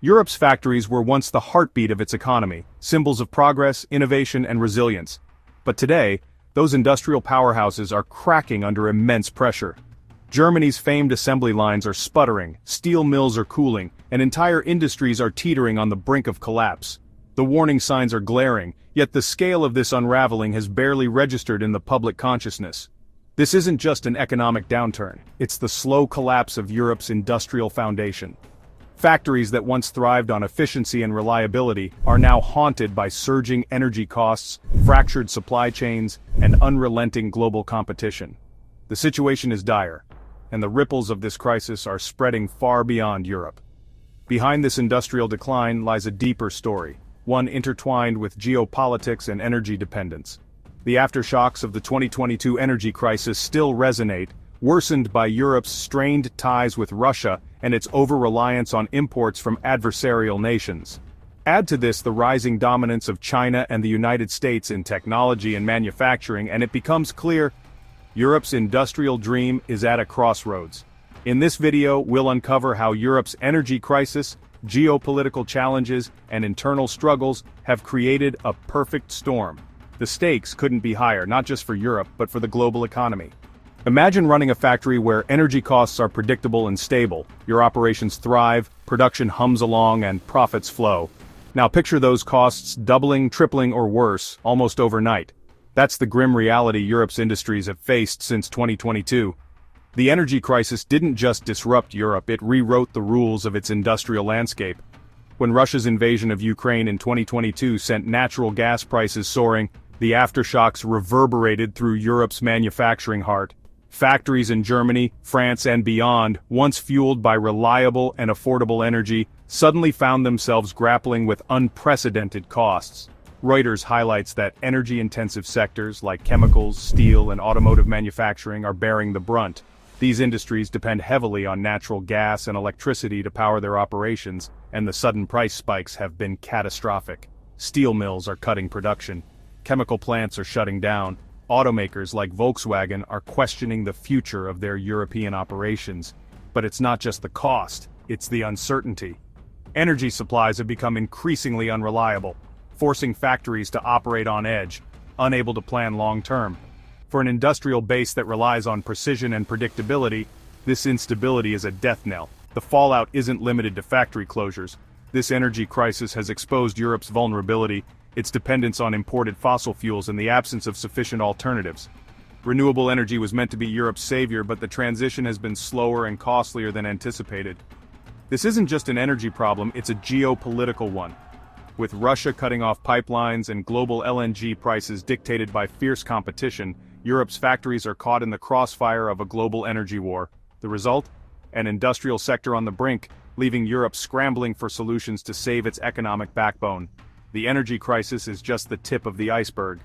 Europe's factories were once the heartbeat of its economy, symbols of progress, innovation, and resilience. But today, those industrial powerhouses are cracking under immense pressure. Germany's famed assembly lines are sputtering, steel mills are cooling, and entire industries are teetering on the brink of collapse. The warning signs are glaring, yet the scale of this unraveling has barely registered in the public consciousness. This isn't just an economic downturn, it's the slow collapse of Europe's industrial foundation. Factories that once thrived on efficiency and reliability are now haunted by surging energy costs, fractured supply chains, and unrelenting global competition. The situation is dire, and the ripples of this crisis are spreading far beyond Europe. Behind this industrial decline lies a deeper story, one intertwined with geopolitics and energy dependence. The aftershocks of the 2022 energy crisis still resonate, worsened by Europe's strained ties with Russia and its over-reliance on imports from adversarial nations. Add to this the rising dominance of China and the United States in technology and manufacturing, and it becomes clear Europe's industrial dream is at a crossroads. In this video, we'll uncover how Europe's energy crisis, geopolitical challenges, and internal struggles have created a perfect storm. The stakes couldn't be higher, not just for Europe, but for the global economy. Imagine running a factory where energy costs are predictable and stable, your operations thrive, production hums along, and profits flow. Now picture those costs doubling, tripling, or worse, almost overnight. That's the grim reality Europe's industries have faced since 2022. The energy crisis didn't just disrupt Europe, it rewrote the rules of its industrial landscape. When Russia's invasion of Ukraine in 2022 sent natural gas prices soaring, the aftershocks reverberated through Europe's manufacturing heart. Factories in Germany, France, and beyond, once fueled by reliable and affordable energy, suddenly found themselves grappling with unprecedented costs. Reuters highlights that energy-intensive sectors like chemicals, steel, and automotive manufacturing are bearing the brunt. These industries depend heavily on natural gas and electricity to power their operations, and the sudden price spikes have been catastrophic. Steel mills are cutting production. Chemical plants are shutting down. Automakers like Volkswagen are questioning the future of their European operations. But it's not just the cost, it's the uncertainty. Energy supplies have become increasingly unreliable, forcing factories to operate on edge, unable to plan long-term. For an industrial base that relies on precision and predictability, this instability is a death knell. The fallout isn't limited to factory closures. This energy crisis has exposed Europe's vulnerability, its dependence on imported fossil fuels, and the absence of sufficient alternatives. Renewable energy was meant to be Europe's savior, but the transition has been slower and costlier than anticipated. This isn't just an energy problem, it's a geopolitical one. With Russia cutting off pipelines and global LNG prices dictated by fierce competition, Europe's factories are caught in the crossfire of a global energy war. The result? An industrial sector on the brink, leaving Europe scrambling for solutions to save its economic backbone. The energy crisis is just the tip of the iceberg.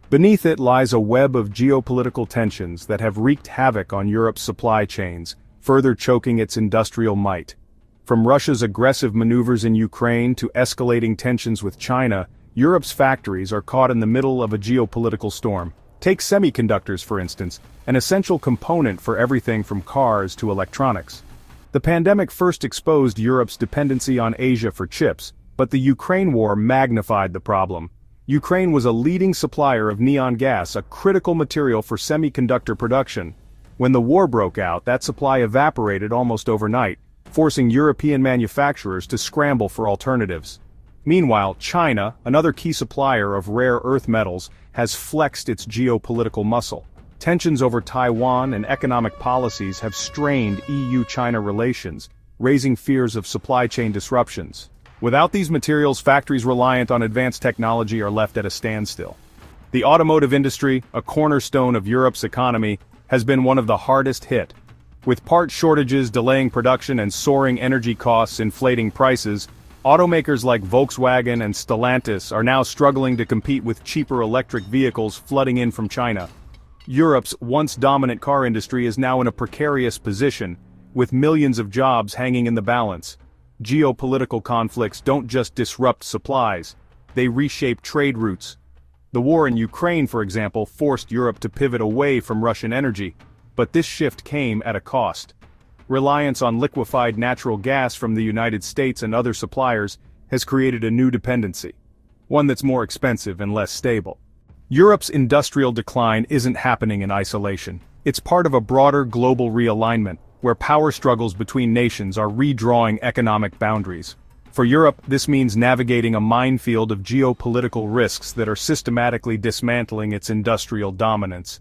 Beneath it lies a web of geopolitical tensions that have wreaked havoc on Europe's supply chains, further choking its industrial might. From Russia's aggressive maneuvers in Ukraine to escalating tensions with China, Europe's factories are caught in the middle of a geopolitical storm. Take semiconductors, for instance, an essential component for everything from cars to electronics. The pandemic first exposed Europe's dependency on Asia for chips, but the Ukraine war magnified the problem. Ukraine was a leading supplier of neon gas, a critical material for semiconductor production. When the war broke out, that supply evaporated almost overnight, forcing European manufacturers to scramble for alternatives. Meanwhile, China, another key supplier of rare earth metals, has flexed its geopolitical muscle. Tensions over Taiwan and economic policies have strained EU-China relations, raising fears of supply chain disruptions. Without these materials, factories reliant on advanced technology are left at a standstill. The automotive industry, a cornerstone of Europe's economy, has been one of the hardest hit. With part shortages delaying production and soaring energy costs inflating prices, automakers like Volkswagen and Stellantis are now struggling to compete with cheaper electric vehicles flooding in from China. Europe's once dominant car industry is now in a precarious position, with millions of jobs hanging in the balance. Geopolitical conflicts don't just disrupt supplies, they reshape trade routes. The war in Ukraine, for example, forced Europe to pivot away from Russian energy, but this shift came at a cost. reliance on liquefied natural gas from the United States and other suppliers has created a new dependency, one that's more expensive and less stable. Europe's industrial decline isn't happening in isolation. It's part of a broader global realignment, where power struggles between nations are redrawing economic boundaries. For Europe, this means navigating a minefield of geopolitical risks that are systematically dismantling its industrial dominance.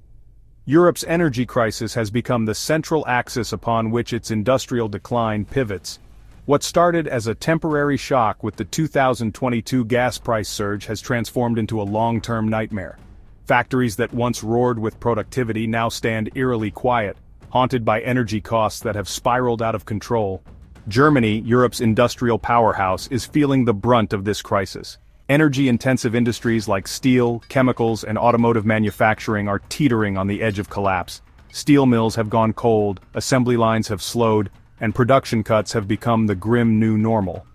Europe's energy crisis has become the central axis upon which its industrial decline pivots. What started as a temporary shock with the 2022 gas price surge has transformed into a long-term nightmare. Factories that once roared with productivity now stand eerily quiet, haunted by energy costs that have spiraled out of control. Germany, Europe's industrial powerhouse, is feeling the brunt of this crisis. Energy-intensive industries like steel, chemicals, and automotive manufacturing are teetering on the edge of collapse. Steel mills have gone cold, assembly lines have slowed, and production cuts have become the grim new normal.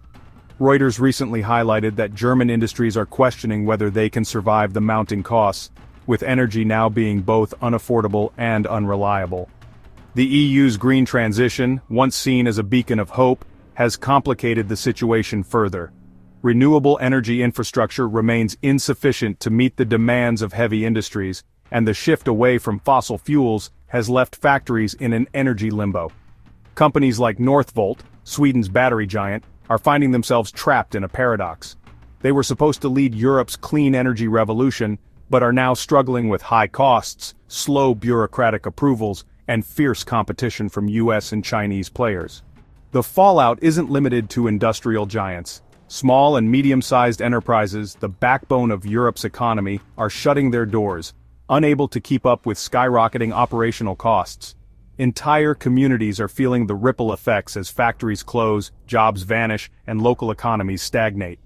Reuters recently highlighted that German industries are questioning whether they can survive the mounting costs, with energy now being both unaffordable and unreliable. The EU's green transition, once seen as a beacon of hope, has complicated the situation further. Renewable energy infrastructure remains insufficient to meet the demands of heavy industries, and the shift away from fossil fuels has left factories in an energy limbo. Companies like Northvolt, Sweden's battery giant, are finding themselves trapped in a paradox. They were supposed to lead Europe's clean energy revolution, but are now struggling with high costs, slow bureaucratic approvals, and fierce competition from US and Chinese players. The fallout isn't limited to industrial giants. Small and medium-sized enterprises, the backbone of Europe's economy, are shutting their doors, unable to keep up with skyrocketing operational costs. Entire communities are feeling the ripple effects as factories close, jobs vanish, and local economies stagnate.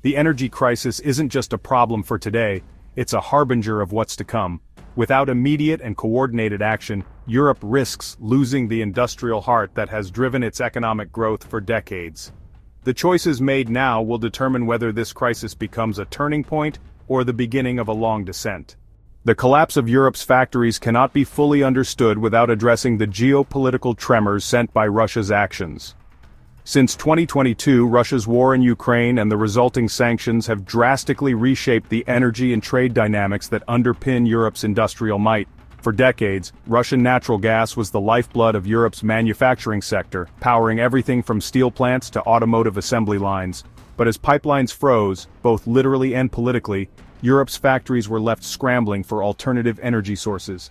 The energy crisis isn't just a problem for today, it's a harbinger of what's to come. Without immediate and coordinated action, Europe risks losing the industrial heart that has driven its economic growth for decades. The choices made now will determine whether this crisis becomes a turning point or the beginning of a long descent. The collapse of Europe's factories cannot be fully understood without addressing the geopolitical tremors sent by Russia's actions. Since 2022, Russia's war in Ukraine and the resulting sanctions have drastically reshaped the energy and trade dynamics that underpin Europe's industrial might. For decades, Russian natural gas was the lifeblood of Europe's manufacturing sector, powering everything from steel plants to automotive assembly lines. But as pipelines froze, both literally and politically, Europe's factories were left scrambling for alternative energy sources.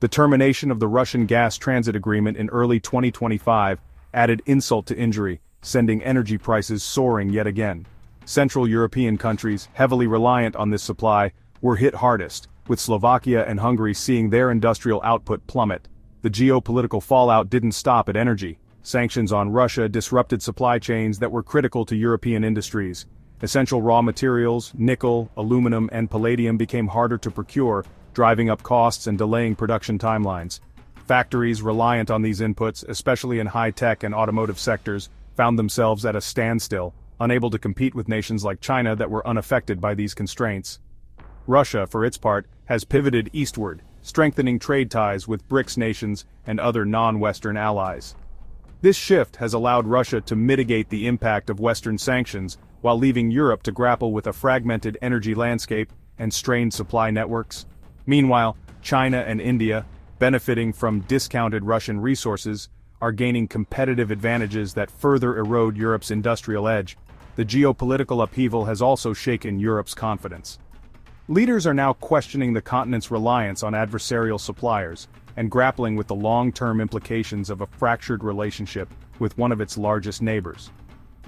The termination of the Russian gas transit agreement in early 2025 added insult to injury, sending energy prices soaring yet again. Central European countries, heavily reliant on this supply, were hit hardest, with Slovakia and Hungary seeing their industrial output plummet. The geopolitical fallout didn't stop at energy. Sanctions on Russia disrupted supply chains that were critical to European industries. Essential raw materials, nickel, aluminum, and palladium became harder to procure, driving up costs and delaying production timelines. Factories reliant on these inputs, especially in high-tech and automotive sectors, found themselves at a standstill, unable to compete with nations like China that were unaffected by these constraints. Russia, for its part, has pivoted eastward, strengthening trade ties with BRICS nations and other non-Western allies. This shift has allowed Russia to mitigate the impact of Western sanctions while leaving Europe to grapple with a fragmented energy landscape and strained supply networks. Meanwhile, China and India, benefiting from discounted Russian resources, are gaining competitive advantages that further erode Europe's industrial edge. The geopolitical upheaval has also shaken Europe's confidence. Leaders are now questioning the continent's reliance on adversarial suppliers and grappling with the long-term implications of a fractured relationship with one of its largest neighbors.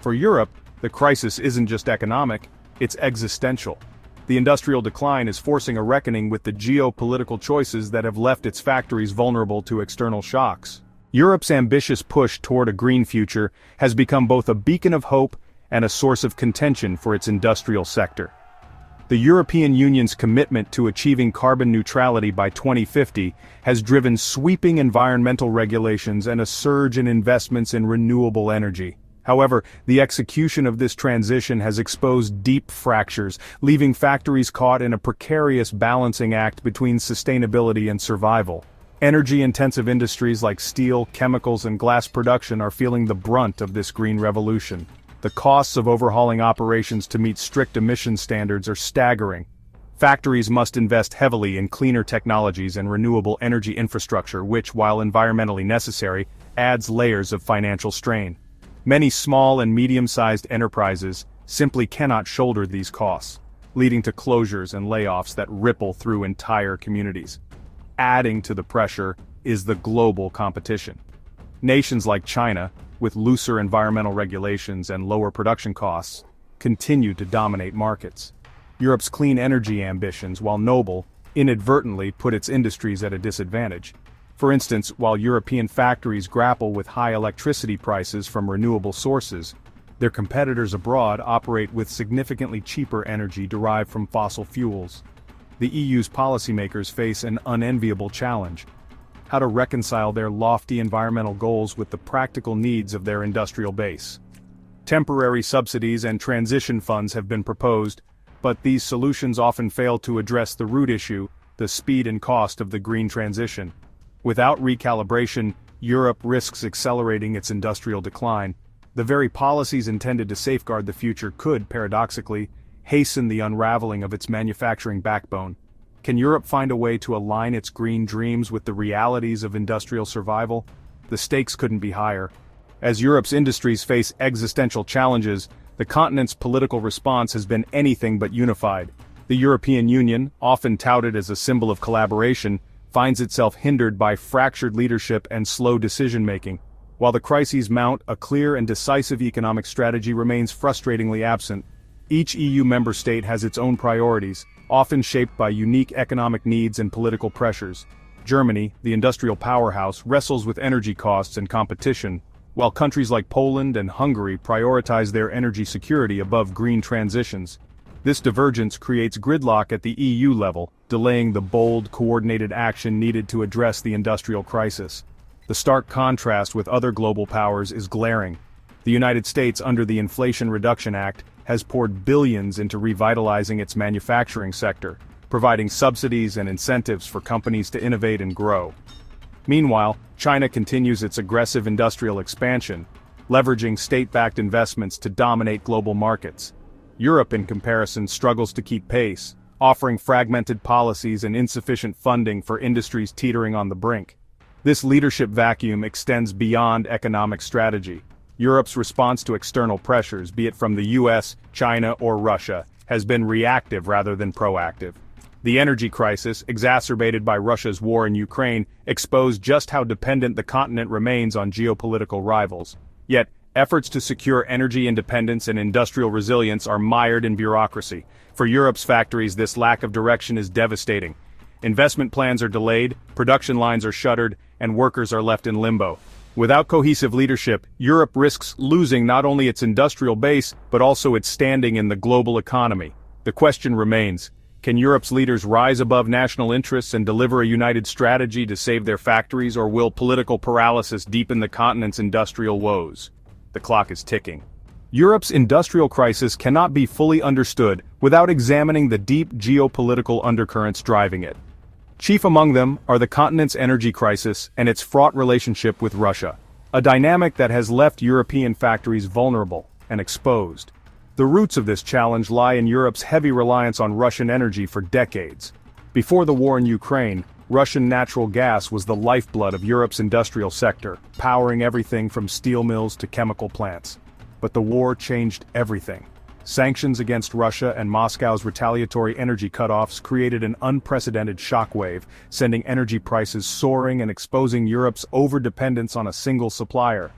For Europe, the crisis isn't just economic, it's existential. The industrial decline is forcing a reckoning with the geopolitical choices that have left its factories vulnerable to external shocks. Europe's ambitious push toward a green future has become both a beacon of hope and a source of contention for its industrial sector. The European Union's commitment to achieving carbon neutrality by 2050 has driven sweeping environmental regulations and a surge in investments in renewable energy. However, the execution of this transition has exposed deep fractures, leaving factories caught in a precarious balancing act between sustainability and survival. Energy-intensive industries like steel, chemicals, and glass production are feeling the brunt of this green revolution. The costs of overhauling operations to meet strict emission standards are staggering. Factories must invest heavily in cleaner technologies and renewable energy infrastructure, which, while environmentally necessary, adds layers of financial strain. Many small and medium-sized enterprises simply cannot shoulder these costs, leading to closures and layoffs that ripple through entire communities. Adding to the pressure is the global competition. Nations like China, with looser environmental regulations and lower production costs, continue to dominate markets. Europe's clean energy ambitions, while noble, inadvertently put its industries at a disadvantage. For instance, while European factories grapple with high electricity prices from renewable sources, their competitors abroad operate with significantly cheaper energy derived from fossil fuels. The EU's policymakers face an unenviable challenge: how to reconcile their lofty environmental goals with the practical needs of their industrial base. Temporary subsidies and transition funds have been proposed, but these solutions often fail to address the root issue, the speed and cost of the green transition. Without recalibration, Europe risks accelerating its industrial decline. The very policies intended to safeguard the future could, paradoxically, hasten the unraveling of its manufacturing backbone. Can Europe find a way to align its green dreams with the realities of industrial survival? The stakes couldn't be higher. As Europe's industries face existential challenges, the continent's political response has been anything but unified. The European Union, often touted as a symbol of collaboration, finds itself hindered by fractured leadership and slow decision-making. While the crises mount, a clear and decisive economic strategy remains frustratingly absent. Each EU member state has its own priorities, often shaped by unique economic needs and political pressures. Germany, the industrial powerhouse, wrestles with energy costs and competition, while countries like Poland and Hungary prioritize their energy security above green transitions. This divergence creates gridlock at the EU level, delaying the bold, coordinated action needed to address the industrial crisis. The stark contrast with other global powers is glaring. The United States, under the Inflation Reduction Act, has poured billions into revitalizing its manufacturing sector, providing subsidies and incentives for companies to innovate and grow. Meanwhile, China continues its aggressive industrial expansion, leveraging state-backed investments to dominate global markets. Europe, in comparison, struggles to keep pace, offering fragmented policies and insufficient funding for industries teetering on the brink. This leadership vacuum extends beyond economic strategy. Europe's response to external pressures, be it from the US, China, or Russia, has been reactive rather than proactive. The energy crisis, exacerbated by Russia's war in Ukraine, exposed just how dependent the continent remains on geopolitical rivals. Yet, efforts to secure energy independence and industrial resilience are mired in bureaucracy. For Europe's factories, this lack of direction is devastating. Investment plans are delayed, production lines are shuttered, and workers are left in limbo. Without cohesive leadership, Europe risks losing not only its industrial base, but also its standing in the global economy. The question remains: can Europe's leaders rise above national interests and deliver a united strategy to save their factories, or will political paralysis deepen the continent's industrial woes? The clock is ticking. Europe's industrial crisis cannot be fully understood without examining the deep geopolitical undercurrents driving it. Chief among them are the continent's energy crisis and its fraught relationship with Russia, a dynamic that has left European factories vulnerable and exposed. The roots of this challenge lie in Europe's heavy reliance on Russian energy for decades. Before the war in Ukraine, Russian natural gas was the lifeblood of Europe's industrial sector, powering everything from steel mills to chemical plants. But the war changed everything. Sanctions against Russia and Moscow's retaliatory energy cutoffs created an unprecedented shockwave, sending energy prices soaring and exposing Europe's overdependence on a single supplier.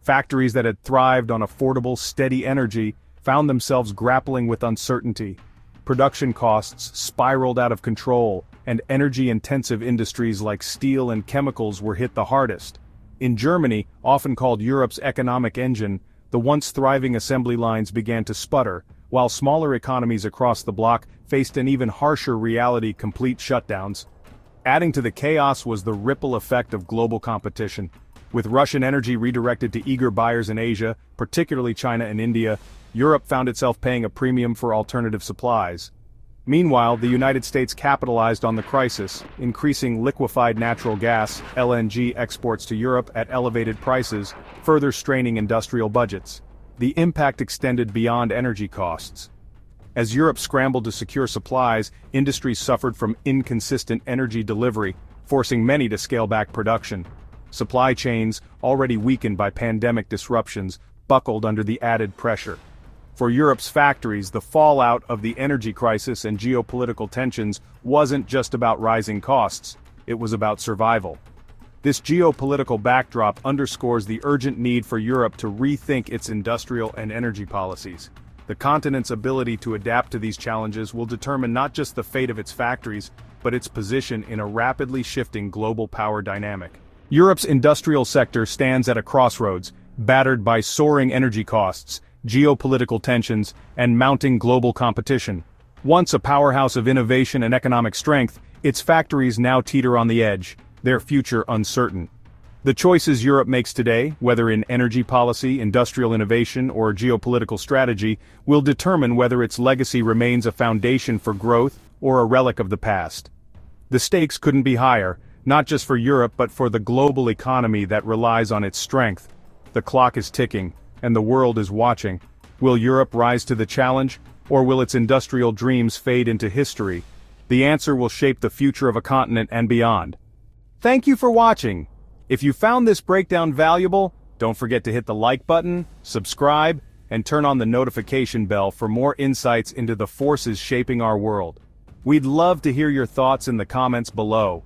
Factories that had thrived on affordable, steady energy found themselves grappling with uncertainty. Production costs spiraled out of control, and energy-intensive industries like steel and chemicals were hit the hardest. In Germany, often called Europe's economic engine, the once thriving assembly lines began to sputter, while smaller economies across the bloc faced an even harsher reality: complete shutdowns. Adding to the chaos was the ripple effect of global competition. With Russian energy redirected to eager buyers in Asia, particularly China and India, Europe found itself paying a premium for alternative supplies. Meanwhile, the United States capitalized on the crisis, increasing liquefied natural gas (LNG) exports to Europe at elevated prices, further straining industrial budgets. The impact extended beyond energy costs. As Europe scrambled to secure supplies, industries suffered from inconsistent energy delivery, forcing many to scale back production. Supply chains, already weakened by pandemic disruptions, buckled under the added pressure. For Europe's factories, the fallout of the energy crisis and geopolitical tensions wasn't just about rising costs, it was about survival. This geopolitical backdrop underscores the urgent need for Europe to rethink its industrial and energy policies. The continent's ability to adapt to these challenges will determine not just the fate of its factories, but its position in a rapidly shifting global power dynamic. Europe's industrial sector stands at a crossroads, battered by soaring energy costs, geopolitical tensions, and mounting global competition. Once a powerhouse of innovation and economic strength, its factories now teeter on the edge, their future uncertain. The choices Europe makes today, whether in energy policy, industrial innovation, or geopolitical strategy, will determine whether its legacy remains a foundation for growth or a relic of the past. The stakes couldn't be higher, not just for Europe but for the global economy that relies on its strength. The clock is ticking, and the world is watching. Will Europe rise to the challenge, or will its industrial dreams fade into history? The answer will shape the future of a continent and beyond. Thank you for watching. If you found this breakdown valuable, don't forget to hit the like button, subscribe, and turn on the notification bell for more insights into the forces shaping our world. We'd love to hear your thoughts in the comments below.